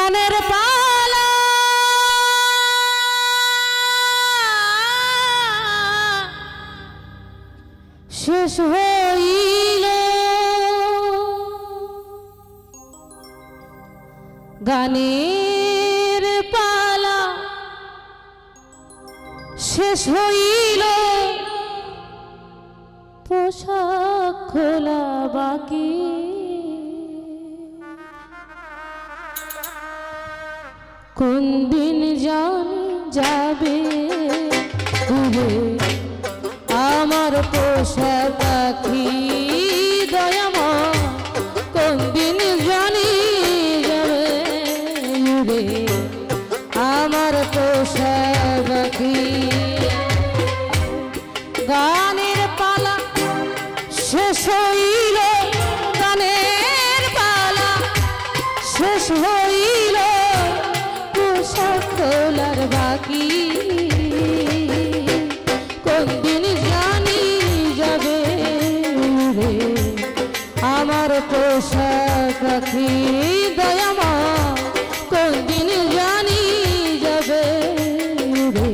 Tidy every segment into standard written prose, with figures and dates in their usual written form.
গানের পালা শেষ হইল, গানের পালা শেষ হইল, পোশাক খোলা বাকি। কোন দিন জানি যাবে উড়ে আমার পোষা পাখি দয়াময়, কোন দিন জানি যাবে উড়ে আমার পোষা পাখি। গানের পালা শেষ হইল, গানের পালা শেষ হইল, পোশাক খোলার বাকি। কোন দিন জানি যাবে উড়ে আমার পোষা পাখি দয়াময়, কোন দিন জানি যাবে উড়ে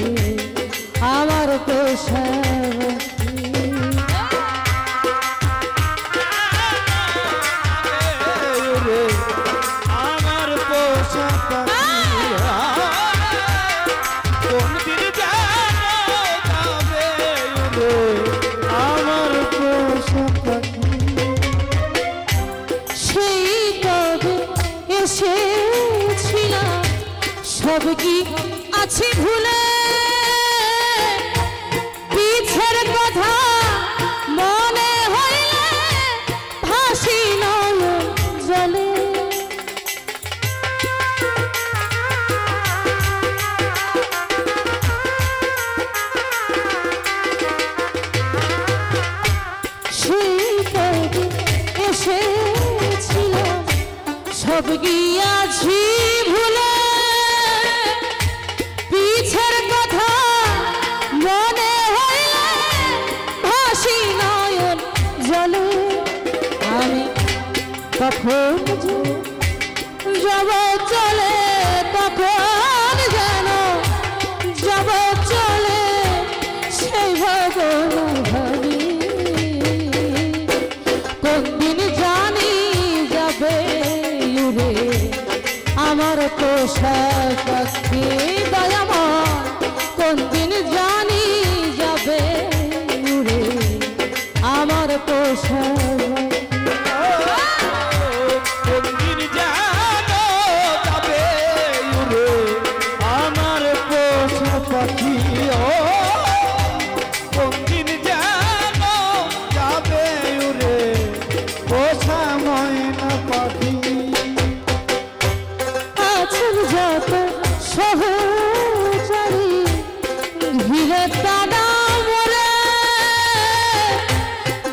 আমার পোষা সব কি আছে ভুলে, পিছের কথা মনে হইলে ভাসি নয়ন জলে। সেই কবে এসেছিল সব কি আছি ভুলে, পিছের কথা মনে হইলে ভাসি নয়ন জলে। আমি কখন যাব চলে, কখন যেন যাব চলে, সেই ভাবনা ভাবি। কোন দিন জানি যাবে উড়ে আমার পোষা পাখি দয়াময়, কোন দিন জানি যাবে উড়ে আমার পোষা পাখি। কোন দিন যেন যাবে উড়ে পোষা ময়না পাখি। আছেন যত সহচারী ভিড়ে দাদা মোরে,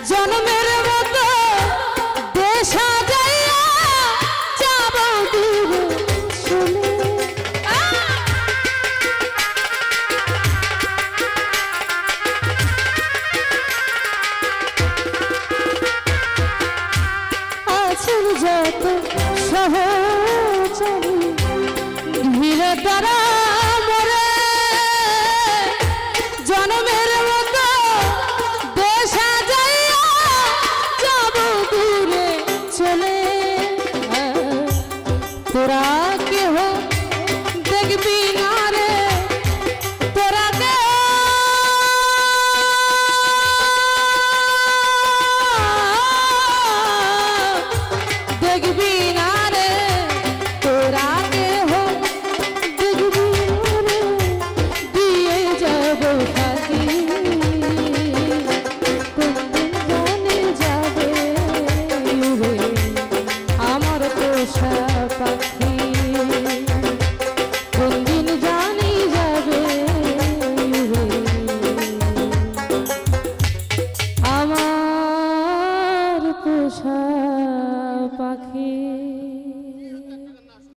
জন্মের মতো দেশা যাইয়া যাব দূরে চলে। আছেন যত সহচারী ভিড়ে তারা